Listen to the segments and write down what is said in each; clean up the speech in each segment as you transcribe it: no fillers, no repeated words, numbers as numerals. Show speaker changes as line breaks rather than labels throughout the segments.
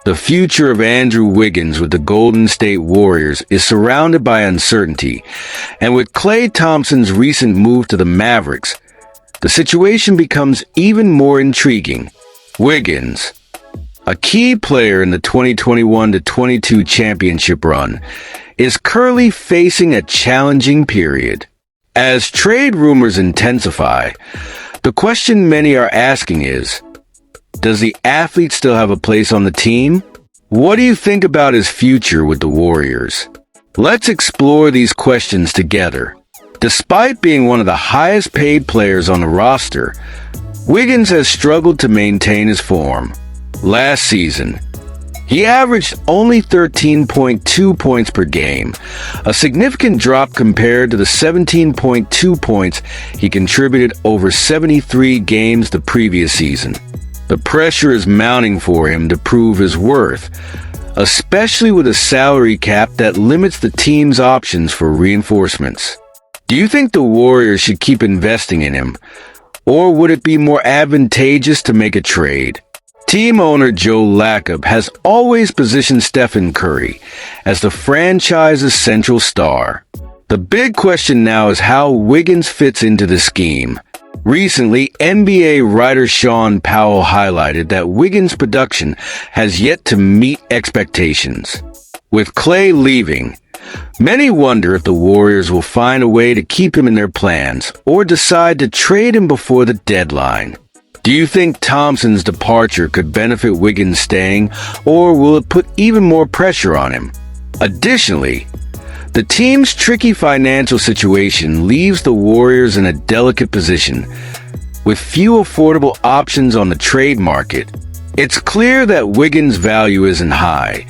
The future of Andrew Wiggins with the Golden State Warriors is surrounded by uncertainty, and with Klay Thompson's recent move to the Mavericks, the situation becomes even more intriguing. Wiggins, a key player in the 2021-22 championship run, is currently facing a challenging period. As trade rumors intensify, the question many are asking is, does the athlete still have a place on the team? What do you think about his future with the Warriors? Let's explore these questions together. Despite being one of the highest paid players on the roster, Wiggins has struggled to maintain his form. Last season, he averaged only 13.2 points per game, a significant drop compared to the 17.2 points he contributed over 73 games the previous season. The pressure is mounting for him to prove his worth, especially with a salary cap that limits the team's options for reinforcements. Do you think the Warriors should keep investing in him, or would it be more advantageous to make a trade? Team owner Joe Lacob has always positioned Stephen Curry as the franchise's central star. The big question now is how Wiggins fits into the scheme. Recently, NBA writer Sean Powell highlighted that Wiggins' production has yet to meet expectations. With Klay leaving, many wonder if the Warriors will find a way to keep him in their plans or decide to trade him before the deadline. Do you think Thompson's departure could benefit Wiggins staying, or will it put even more pressure on him? Additionally, the team's tricky financial situation leaves the Warriors in a delicate position. With few affordable options on the trade market, it's clear that Wiggins' value isn't high,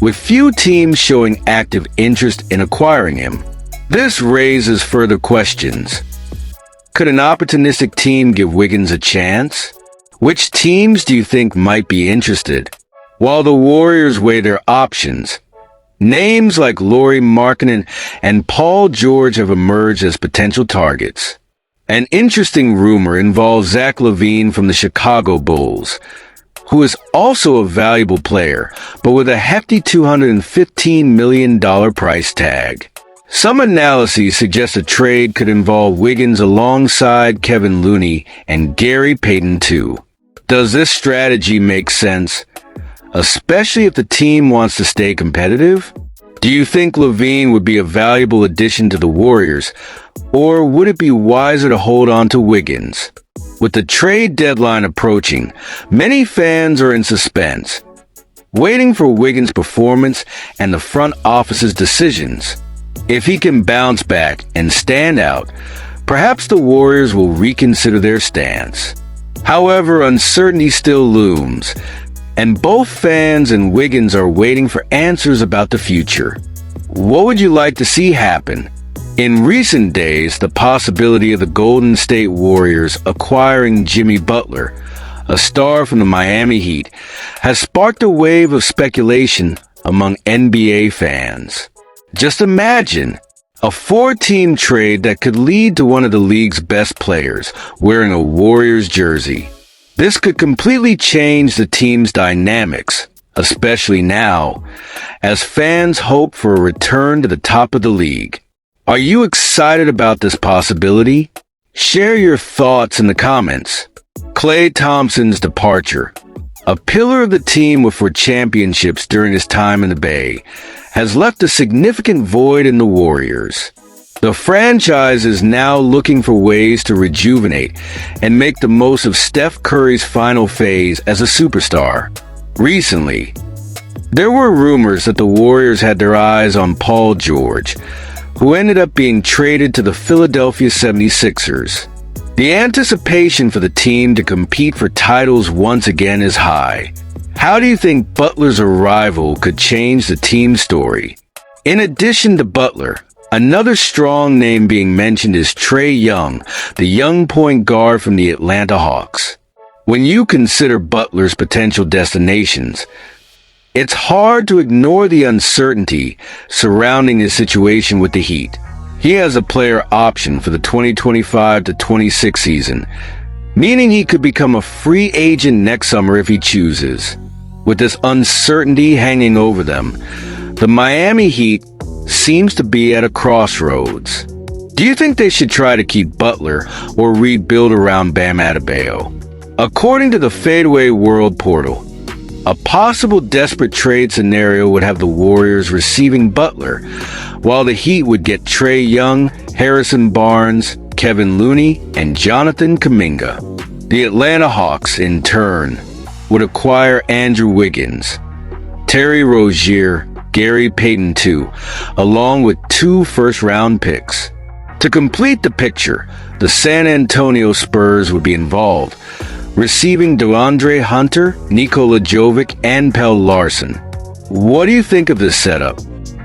with few teams showing active interest in acquiring him. This raises further questions. Could an opportunistic team give Wiggins a chance? Which teams do you think might be interested? While the Warriors weigh their options, names like Lauri Markkanen and Paul George have emerged as potential targets. An interesting rumor involves Zach LaVine from the Chicago Bulls, who is also a valuable player, but with a hefty $215 million price tag. Some analyses suggest a trade could involve Wiggins alongside Kevin Looney and Gary Payton too. Does this strategy make sense, especially if the team wants to stay competitive? Do you think LaVine would be a valuable addition to the Warriors, or would it be wiser to hold on to Wiggins? With the trade deadline approaching, many fans are in suspense, waiting for Wiggins' performance and the front office's decisions. If he can bounce back and stand out, perhaps the Warriors will reconsider their stance. However, uncertainty still looms, and both fans and Wiggins are waiting for answers about the future. What would you like to see happen? In recent days, the possibility of the Golden State Warriors acquiring Jimmy Butler, a star from the Miami Heat, has sparked a wave of speculation among NBA fans. Just imagine a four-team trade that could lead to one of the league's best players wearing a Warriors jersey. This could completely change the team's dynamics, especially now, as fans hope for a return to the top of the league. Are you excited about this possibility? Share your thoughts in the comments. Klay Thompson's departure, a pillar of the team with 4 championships during his time in the Bay, has left a significant void in the Warriors. The franchise is now looking for ways to rejuvenate and make the most of Steph Curry's final phase as a superstar. Recently, there were rumors that the Warriors had their eyes on Paul George, who ended up being traded to the Philadelphia 76ers. The anticipation for the team to compete for titles once again is high. How do you think Butler's arrival could change the team's story? In addition to Butler, another strong name being mentioned is Trae Young, the young point guard from the Atlanta Hawks. When you consider Butler's potential destinations, it's hard to ignore the uncertainty surrounding his situation with the Heat. He has a player option for the 2025-26 season, meaning he could become a free agent next summer if he chooses. With this uncertainty hanging over them, the Miami Heat seems to be at a crossroads. Do you think they should try to keep Butler or rebuild around Bam Adebayo? According to the Fadeaway World Portal, a possible desperate trade scenario would have the Warriors receiving Butler, while the Heat would get Trae Young, Harrison Barnes, Kevin Looney, and Jonathan Kuminga. The Atlanta Hawks, in turn, would acquire Andrew Wiggins, Terry Rozier, Gary Payton II, along with 2 first-round picks. To complete the picture, the San Antonio Spurs would be involved, receiving DeAndre Hunter, Nikola Jovic, and Pelle Larsson. What do you think of this setup?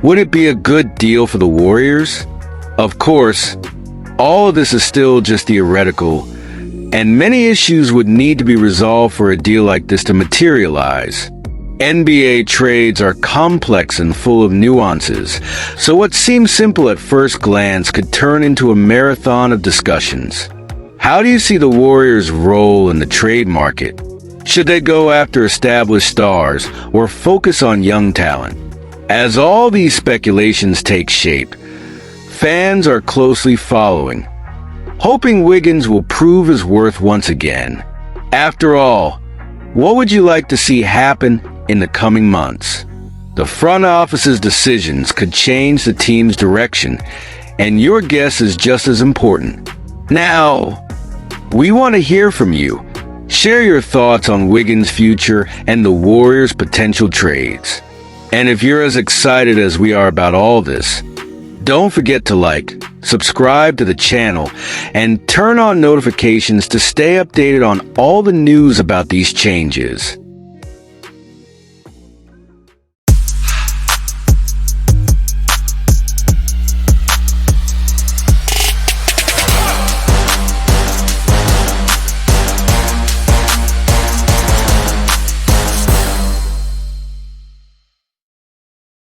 Would it be a good deal for the Warriors? Of course, all of this is still just theoretical, and many issues would need to be resolved for a deal like this to materialize. NBA trades are complex and full of nuances, so what seems simple at first glance could turn into a marathon of discussions. How do you see the Warriors' role in the trade market? Should they go after established stars or focus on young talent? As all these speculations take shape, fans are closely following, hoping Wiggins will prove his worth once again. After all, what would you like to see happen in the coming months? The front office's decisions could change the team's direction, and your guess is just as important. Now, we want to hear from you. Share your thoughts on Wiggins' future and the Warriors' potential trades. And if you're as excited as we are about all this, don't forget to like, subscribe to the channel, and turn on notifications to stay updated on all the news about these changes.